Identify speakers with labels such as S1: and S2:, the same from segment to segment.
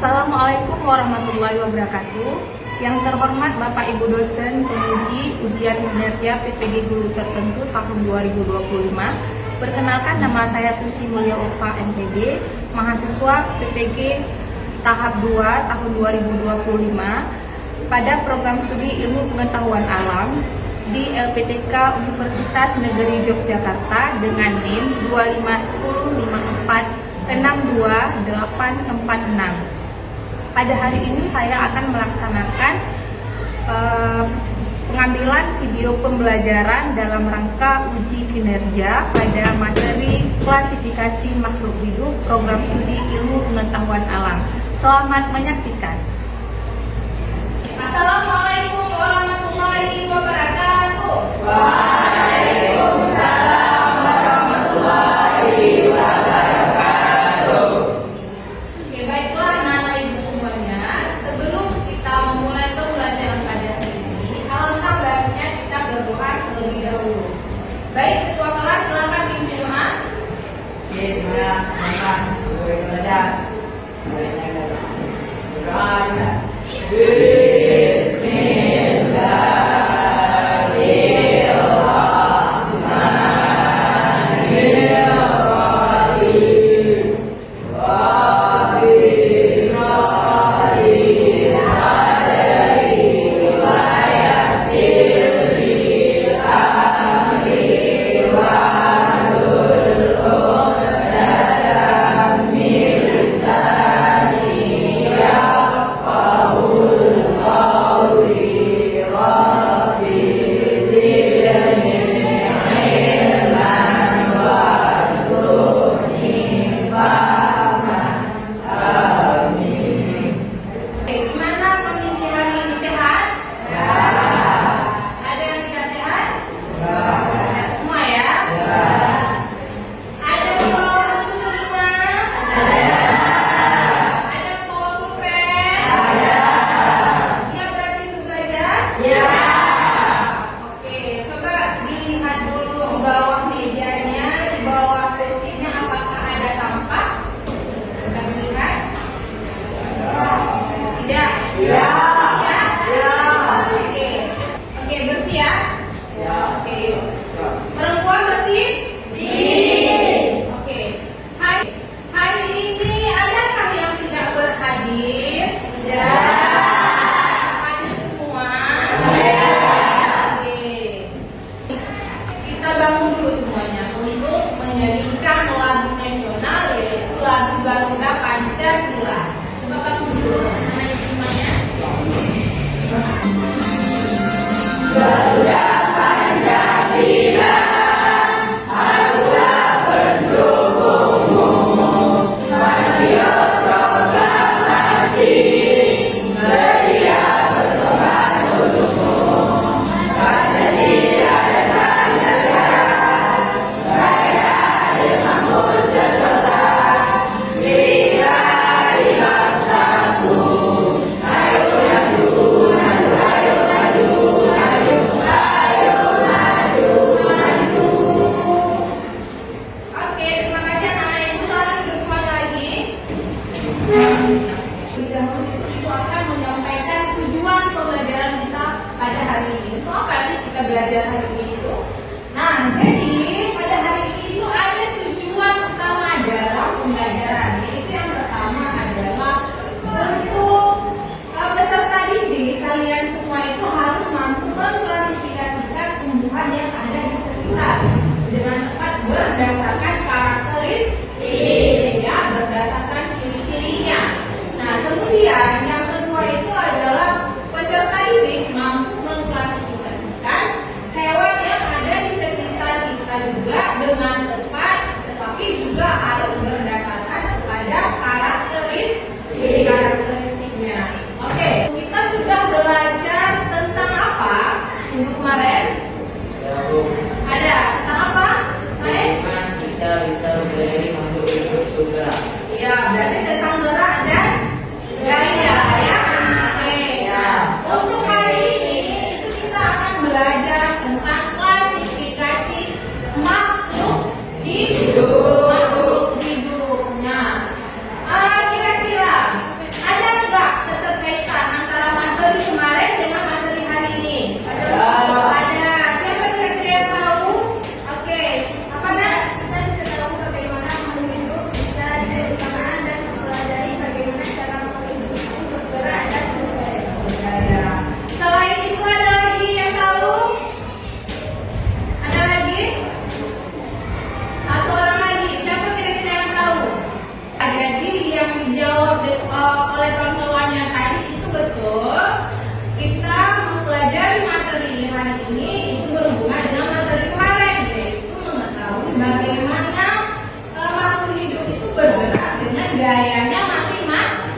S1: Assalamualaikum warahmatullahi wabarakatuh. Yang terhormat Bapak Ibu dosen penguji ujian kinerja PPG Guru Tertentu tahun 2025. Perkenalkan, nama saya Susi Mulia Ulfa MPG, mahasiswa PPG tahap 2 tahun 2025 pada program studi Ilmu Pengetahuan Alam di LPTK Universitas Negeri Yogyakarta dengan NIM 251546286. Pada hari ini saya akan melaksanakan pengambilan video pembelajaran dalam rangka uji kinerja pada materi klasifikasi makhluk hidup program studi Ilmu Pengetahuan Alam. Selamat menyaksikan. Assalamualaikum warahmatullahi wabarakatuh. Waalaikumsalam warahmatullahi wabarakatuh. Oke, baiklah anak-anak ibu semuanya. Sebelum kita memulai pembelajaran pada hari ini, alangkah baiknya kita berdoa terlebih dahulu. Baik, ketua kelas silakan pimpin doa.
S2: Bismillahirrahmanirrahim.
S1: Belajar hari ini itu. Nah, jadi pada hari ini itu ada tujuan utama dalam pembelajaran. Yaitu yang pertama adalah untuk peserta didik kalian semua itu harus mampu mengklasifikasikan tumbuhan yang ada di sekitar dengan tepat berdasarkan karakteristik, ya, berdasarkan ciri-cirinya. Nah, kemudian yang kedua itu adalah peserta didik mampu mengklasifikasikan hewan yang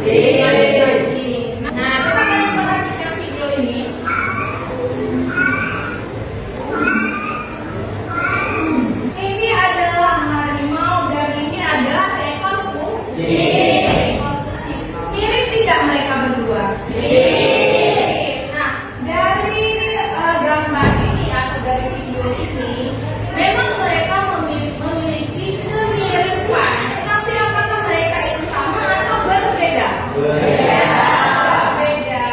S1: Masing-masing. Nah, coba kalian perhatikan video ini. Ini adalah harimau dan ini adalah seekor kucing. Mirip tidak mereka berdua? Nah, dari gambar ini atau dari video ini, memang mereka memiliki kemiripan. Tapi apakah mereka itu sama atau berbeda? Berbeda.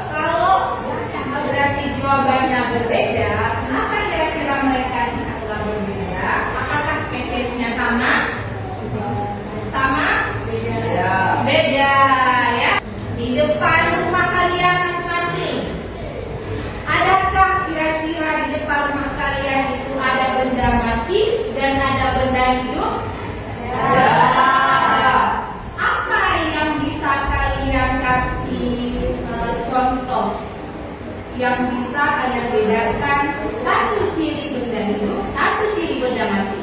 S1: Kalau berarti jawabannya berbeda, kenapa kira-kira mereka tidak berbeda? Apakah spesiesnya sama? Sama? Beda. Beda ya. Di depan rumah kalian masing-masing, adakah kira-kira di depan rumah kalian itu ada benda mati dan ada benda hidup? Ya. Apa yang bisa kalian kasih contoh yang bisa kalian bedakan satu ciri benda hidup, satu ciri benda mati?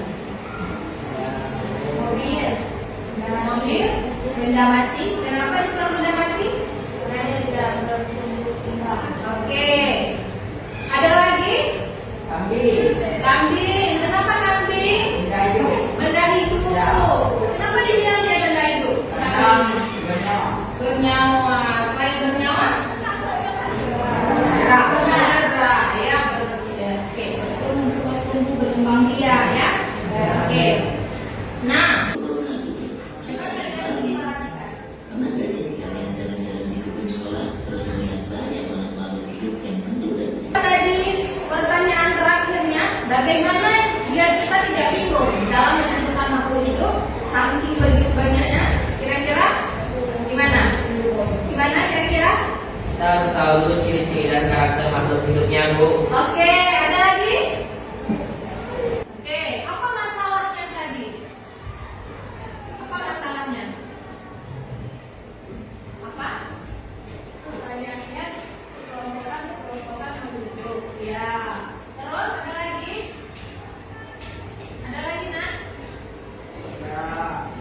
S1: Mobil, benda mati. Kenapa dibilang benda mati? Karena dia tidak bertumbuh. Oke. Ada lagi? Kambing. Kambing. Kenapa kambing? Benda hidup. Benda hidup. Ya. Kenapa dibilang dia benda hidup? Bernyawa. Bernyawa. Selain bernyawa? Bergerak. Ya. Oke. Bertumbuh berkembang biak ya. Oke. Nah. Tadi pertanyaan terakhirnya, bagaimana biar kita tidak bingung dalam menentukan makhluk hidup saking begitu banyaknya? Kira-kira gimana? Gimana kira-kira?
S2: Kita harus tahu dulu ciri-ciri dan karakter makhluk hidupnya, Bu.
S1: Oke, ada lagi? Oke, apa masalahnya tadi? Apa masalahnya? Apa? Pertanyaannya kelompokan makhluk hidup. Ya. Terus ada lagi? Ada lagi, Nak?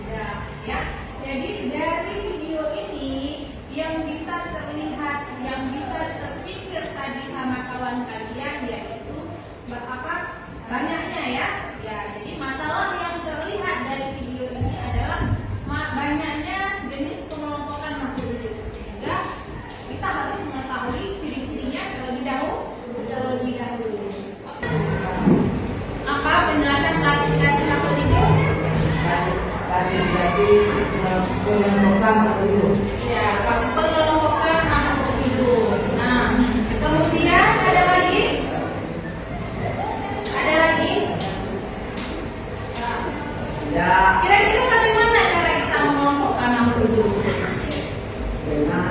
S1: Ya. Ya. Jadi dari video ini yang bisa terlihat, yang bisa terpikir tadi sama kawan kalian yaitu apa? Banyaknya ya. Ya, jadi masalah yang terlihat dari video ini adalah banyaknya jenis pengelompokan makhluk hidup. Sehingga kita harus mengetahui ciri-cirinya terlebih dahulu. Apa penjelasan klasifikasi makhluk hidup?
S3: Klasifikasi pengelompokan makhluk hidup.
S1: Ya, pengelompokan makhluk hidup. Nah, kemudian ada lagi? Ada lagi?
S3: Ya,
S1: Kira-kira bagaimana cara kita mengelompokkan makhluk hidup?
S3: dengan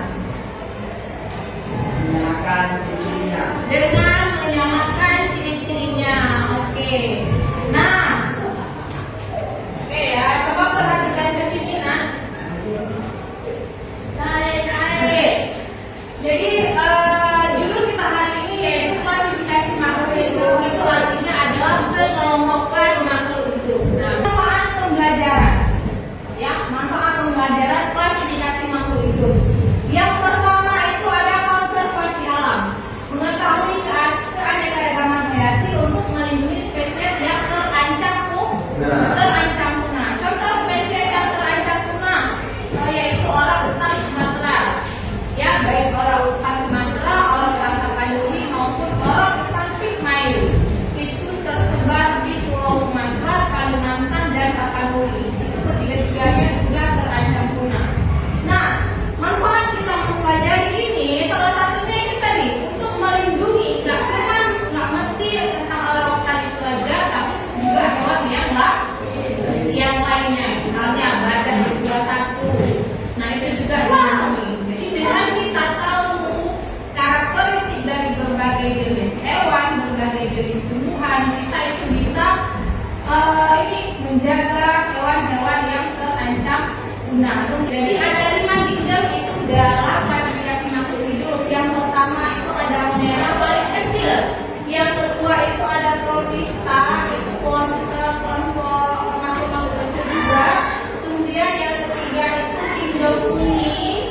S3: menyamakan cirinya.
S1: Dengan menyamakan ciri-cirinya. Oke. Nah, oke ya, coba perhatikan ke sini, Nak. Oke. Jadi judul kita hari ini yaitu klasifikasi makhluk hidup. Itu artinya adalah pengelompokan makhluk hidup. Nah, manfaat pembelajaran. Ya, manfaat pembelajaran klasifikasi makhluk hidup. Yang pertama itu ada konservasi alam. Mengetahui keanekaragaman hayati untuk melindungi spesies yang terancam punah. Contoh spesies yang terancam punah yaitu orang utan Sumatera. Ya, baik orang utan Sumatera, orang utan Tapanuli maupun orang utan Pigmaeus. Itu tersebar di Pulau Sumatera, Kalimantan dan Tapanuli. Itu ketiga-tiganya sudah terancam punah. Nah, manfaat kita mempelajari ini salah satunya itu tadi untuk melindungi, nggak mesti tentang orang utan itu aja, tapi juga hewan yang lainnya, misalnya badan B21. Nah, itu juga dilindungi. Jadi dengan kita tahu karakteristik dari berbagai jenis hewan, berbagai jenis tumbuhan, kita itu bisa menjaga hewan-hewan yang terancam punah. Jadi ada 5 ginjal itu dalam klasifikasi makhluk hidup. Yang pertama itu ada monera paling kecil. Yang kedua itu ada protista, itu kelompok makhluk kecil juga. Kemudian yang ketiga itu ginjal kuning.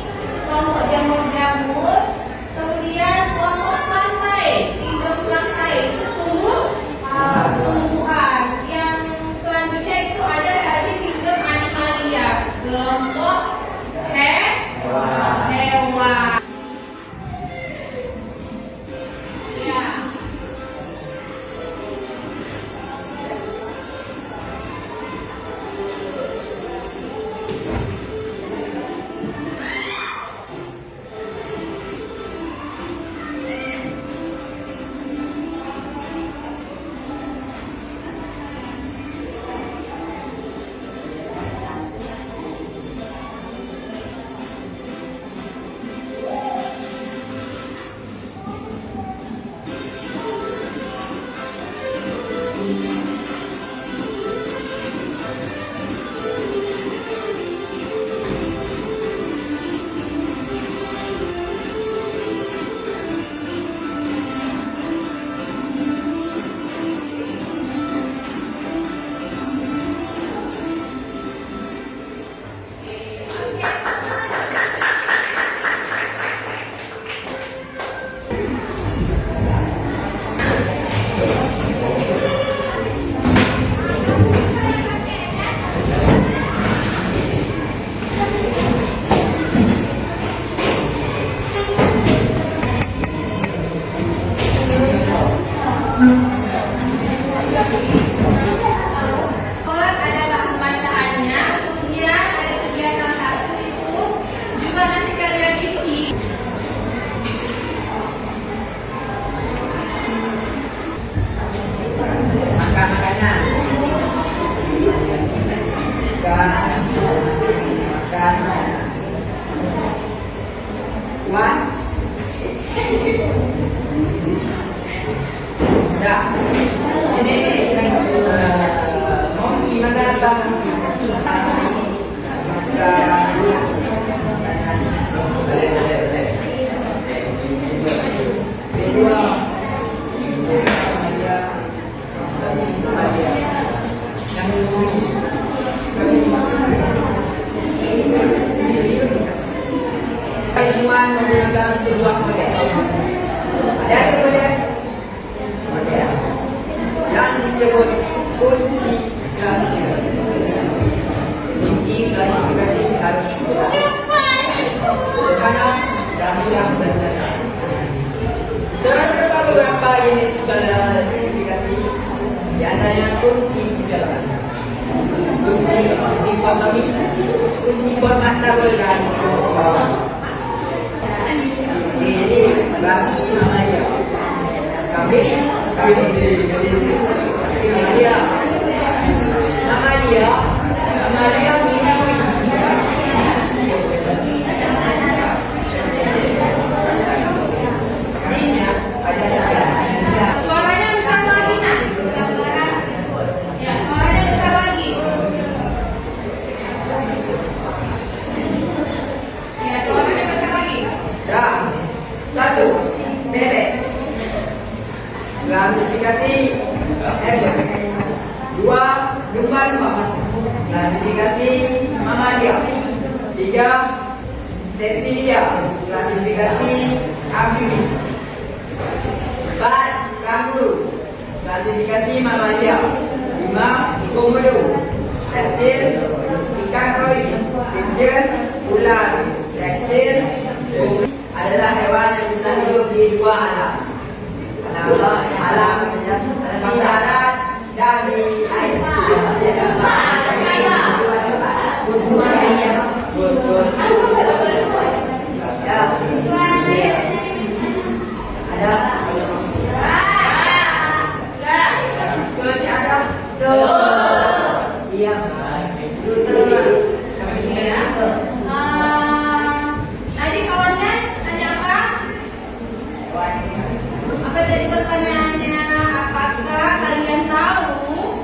S1: Coba nanti kalian isi.
S3: Makan makanan. Makan. Tuan. Ya. Ini mau gimana bang? Ilmuwan menggunakan sebuah model. Ada model yang disebut kunci klasifikasi. Kunci klasifikasi harus sederhana dan mudah belajar. Terdapat beberapa jenis klasifikasi, di antaranya kunci bilangan, kunci dipahami, kunci format tabel dan kunci bawah. Ini bagi Amalia. Amalia. Mengakui.
S1: Suaranya besar lagi, nak. Ya, suaranya besar lagi. Ya, suaranya besar lagi.
S3: Dan satu, bebek. Klasifikasi Evans. Dua, lumba-lumba. Klasifikasi mamalia. Tiga, Cecilia. Klasifikasi amfibi. Empat, kanguru. Klasifikasi mamalia. Lima, komodo. Reptil, ikan koi. Fishes, ular. Reptil, adalah hewan yang bisa hidup di dua alam. Alam di darat dan di air.
S1: Adik kawannya tanya apa? Apa tadi pertanyaannya? Apakah kalian tahu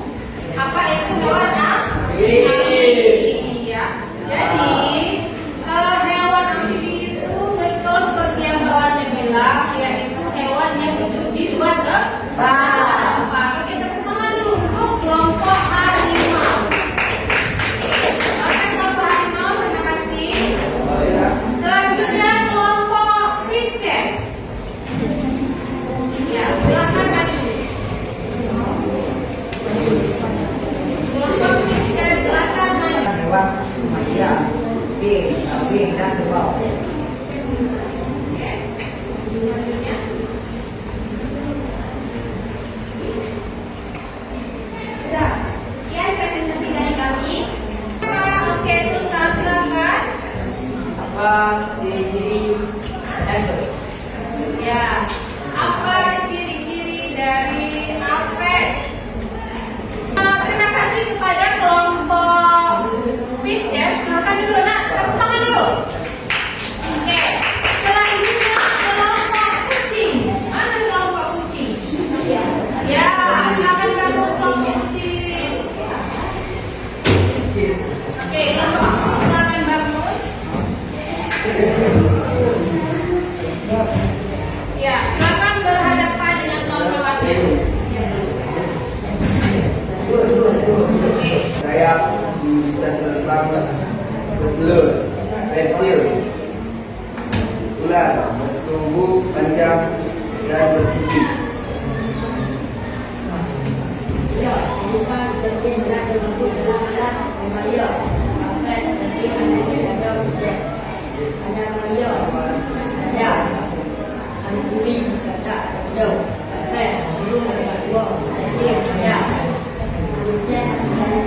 S1: apa itu hewan amfibi? Iya. Jadi hewan amfibi itu betul seperti yang kawannya bilang, yaitu hewan yang hidup di dua tempat. Maka kita tangan dulu untuk kelompok harimau. Oke, kelompok harimau, terima kasih. Selanjutnya kelompok Pisces. Ya, silakan maju. Kelompok Pisces, silakan maju.
S3: Hewan mamalia, kucing, kambing dan kerbau.
S1: Oke. Selanjutnya.
S4: Sudah, sekian presentasi dari kami.
S1: Oke, Sultan, silakan.
S3: Apa ciri-ciri Evans?
S1: Ya, apa ciri-ciri dari apes? Terima kasih kepada kelompok Pisces. Silakan dulu, nak. Tepuk tangan dulu. Oke. Selanjutnya kelompok kucing. Mana kelompok kucing? Ya, silakan kamu kelompok kucing. Oke, kelompok kucing silakan bangun. Ya, silakan berhadapan dengan kawan-kawan. Oke.
S3: Saya bisa terbang bertelur, reptil, ular, bertubuh panjang dan bersisi.
S4: Ya, bukan berpindah berbentuk dalam mamalia. Apes nanti ada usia. Ada mamalia, ada amfibi, ada jauh. Apes belum ada dua, ada tiga, ada. Pisces dan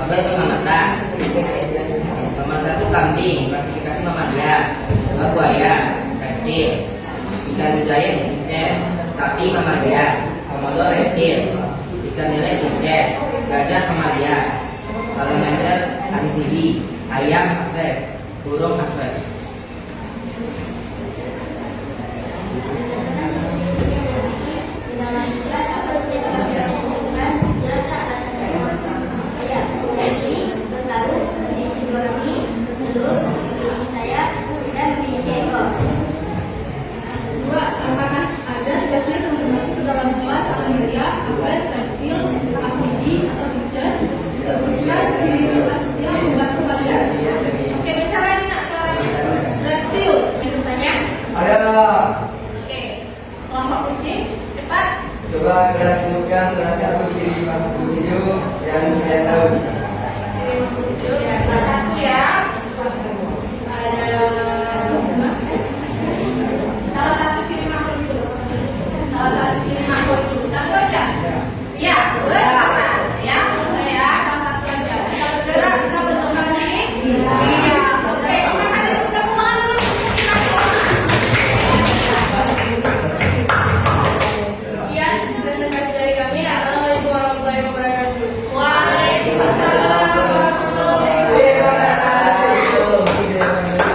S2: Mabel ke Mamanda. Mamanda itu kambing, klasifikasi mamalia. Buaya, reptil. Ikan giant, insect. Sapi mamalia. Komodo reptil. Ikan lele insect. Gajah mamalia. Salamander amfibi. Ayam asles. Burung asles.
S1: Dua, apakah ada spesies yang termasuk ke dalam kelas Almeria, Apes, reptil, amfibi atau fishes? Sebutkan ciri khas yang membantu kalian. Oke, bisa lagi nak suaranya. Reptil. Bertanya.
S3: Ada.
S1: Oke, kelompok kucing. Cepat.
S3: Coba kita sebutkan salah satu ciri khas video yang saya tahu.
S1: Ya, salah satu ya. Ada salah satu ciri makhluk dulu. Salah satu ciri makhluk dulu. Satu aja. Ya, boleh apa? Ya, boleh ya. Salah satu aja. Bisa bergerak, bisa berkembang nih. Iya, oke. Terima kasih untuk tepuk tangan dulu. Sekian presentasi dari kami. Assalamualaikum warahmatullahi wabarakatuh. Waalaikumsalam warahmatullahi wabarakatuh.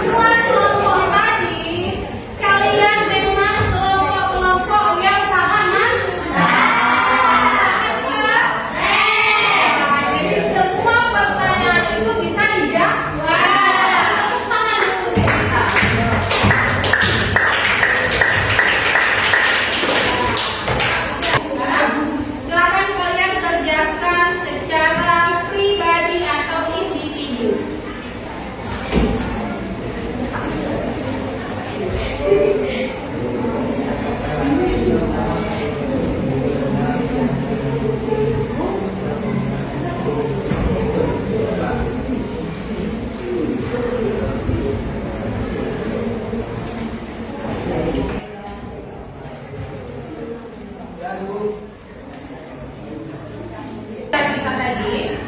S1: Dua kelompok tadi, kalian memang kelompok-kelompok yang sahanan. Jadi semua pertanyaan itu bisa dijawab. Tepuk tangan dulu kita. Silakan kalian kerjakan secara pribadi atau individu. Kita tadi,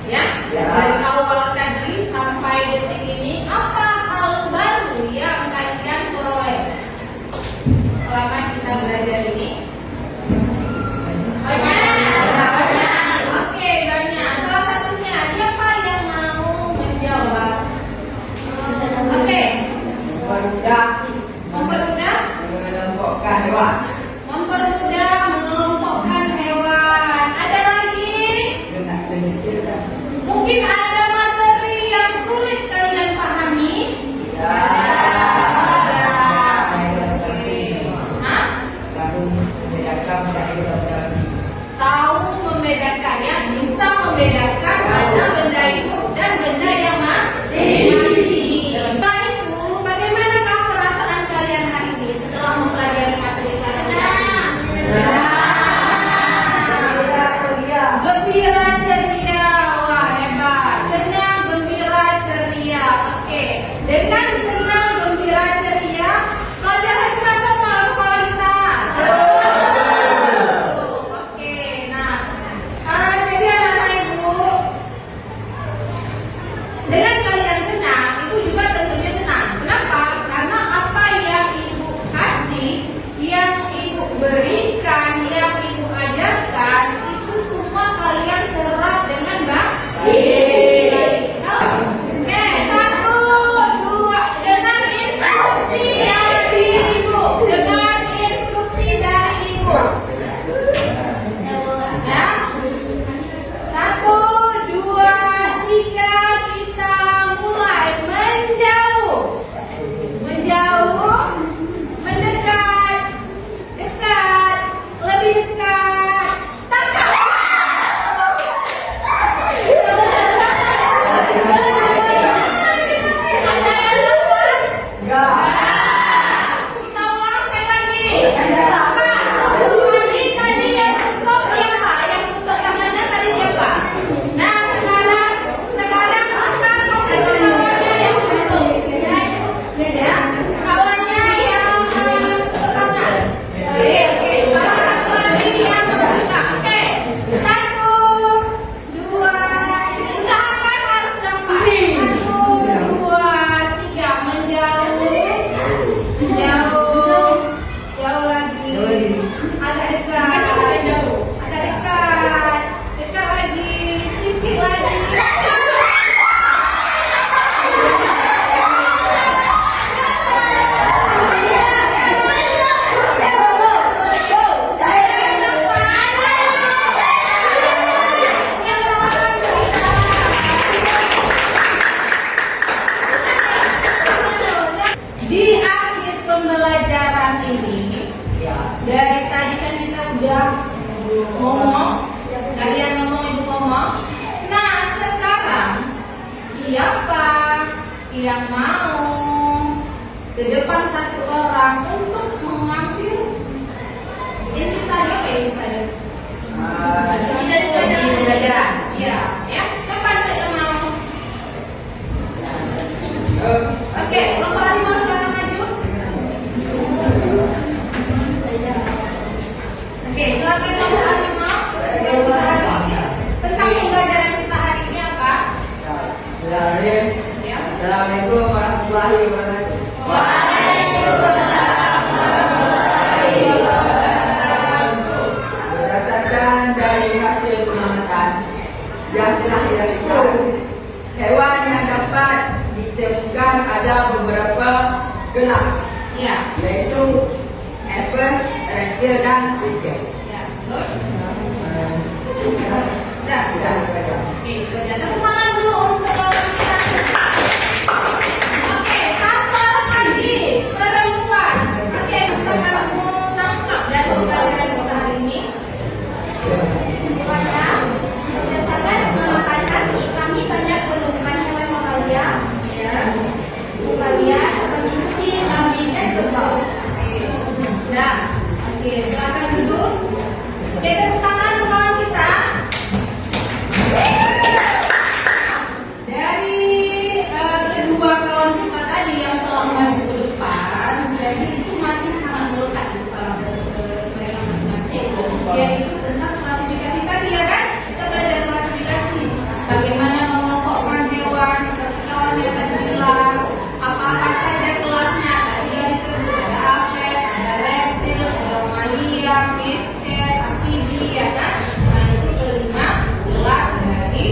S1: ya, dari awal tadi sampai detik ini, apa hal baru yang kalian peroleh selama kita belajar ini? Banyak. Oke, banyak. Salah satunya siapa yang mau menjawab? Oke, mempermudah
S3: Mengelompokkan hewan.
S1: mempermudah mengelompokkan hewan. Ada lagi? Mungkin ada materi yang sulit kalian pahami. Ada. Oke. Hah? Tahu membedakan ya, bisa membedakan mana benda hidup dan benda yang mati. Setelah itu, bagaimanakah perasaan kalian hari ini setelah mempelajari materi kelas ini? Gembira, ceria, wah hebat. Senang, gembira, ceria. Oke, dengan senang, gembira, ceria, pelajaran terasa berkualitas. Oke, nah, jadi anak-anak ibu, dengan kalian senang, ibu juga tentunya senang. Kenapa? Karena apa yang ibu kasih, yang ibu berikan, yang ibu ajarkan, itu semua kalian serap dengan baik. Oke, satu, dua, dengan instruksi dari ibu, dengan instruksi dari ibu. Ya, satu, dua, tiga, kita mulai menjauh, menjauh, mendekat, dekat, lebih dekat, tangkap. yang mau ke depan satu orang untuk mengambil ini saja ini saja.
S3: Hobi pembelajaran.
S1: Iya, ya. Siapa yang mau? Oke, lomba harimau silakan maju. Oke, silakan lomba harimau. Tentang pembelajaran kita hari ini apa? Ya.
S3: Assalamualaikum warahmatullahi wabarakatuh.
S1: Waalaikumsalam warahmatullahi wabarakatuh.
S3: Berdasarkan dari hasil pengamatan yang telah dilakukan, hewan yang dapat ditemukan ada beberapa kelas,
S1: Ya.
S3: yaitu Apes, reptil, dan fishes.
S1: Ya. Terus? Sudah. Oke, sudah. Tepuk tangan dulu untuk kawan kita. Oke, satu orang lagi perempuan. Oke, bisa kamu tangkap dari pembelajaran kita hari ini.
S4: Berdasarkan pengamatan kami banyak menemukan hewan mamalia,
S1: Ya.
S4: mamalia seperti kucing, kambing, dan kerbau.
S1: Oke. Sudah. Oke, silakan duduk. Oke, tepuk tangan untuk kawan kita. Dari kedua kawan kita tadi yang telah maju ke depan, jadi itu masih sangat melekat di kepala mereka masing-masing, yaitu tentang klasifikasi tadi ya kan? Kita belajar klasifikasi, bagaimana mengelompokkan hewan seperti kawan yang tadi bilang, apa-apa saja kelasnya. Tadi yang disebut ada apes, ada reptil, ada mamalia, fishes, amfibi, ya kan? Nah itu kelima kelas dari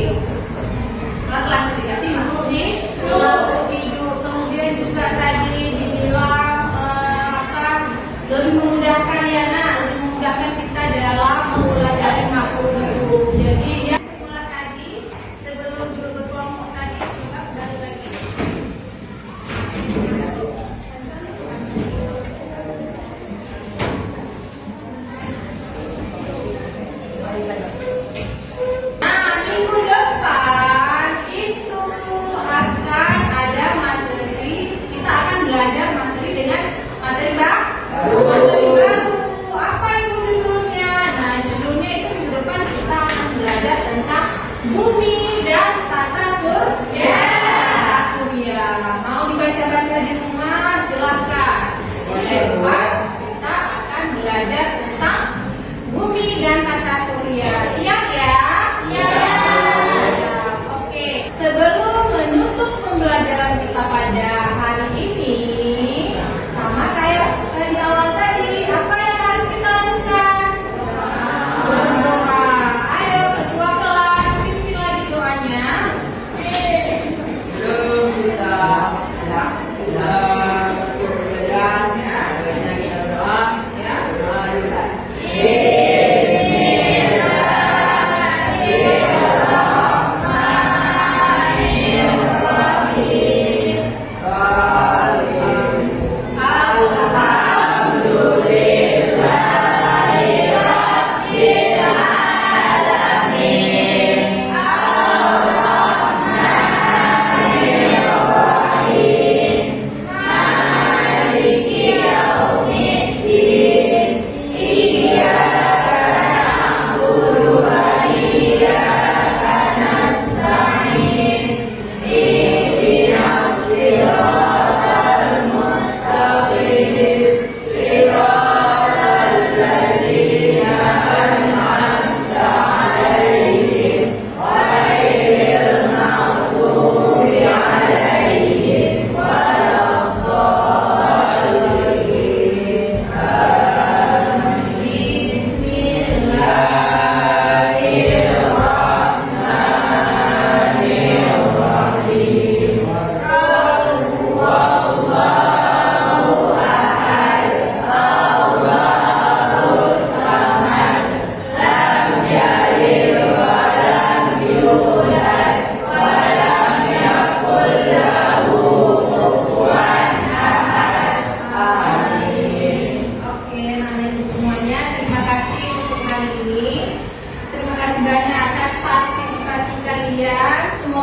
S1: klasifikasi makhluk hidup. Kemudian juga tadi dibilang lebih memudahkan ya lebih memudahkan kita dalam mempelajari makhluk hidup. Jadi ya semula tadi sebelum berkelompok tadi coba kembali lagi. Nah, minggu depan itu akan ada materi, kita akan belajar materi dengan materi baru. Apa itu judulnya? Nah, judulnya itu minggu depan kita akan belajar tentang bumi dan tata surya. Mau dibaca-baca di rumah silakan. Kita akan belajar tentang bumi dan tata surya. Siap ya? Siap. Oke. Sebelum menutup pembelajaran kita pada hari ini, sama kayak di awal tadi, apa yang harus kita lakukan? Berdoa. Ayo ketua kelas, pimpin lagi doa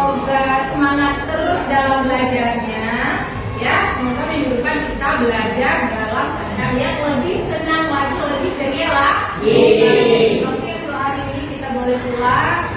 S1: semoga semangat terus dalam belajarnya. Ya, semoga minggu depan kita belajar dalam keadaan yang lebih senang lagi, lebih ceria lah.
S3: Yeay.
S1: Oke, untuk hari ini kita boleh pulang.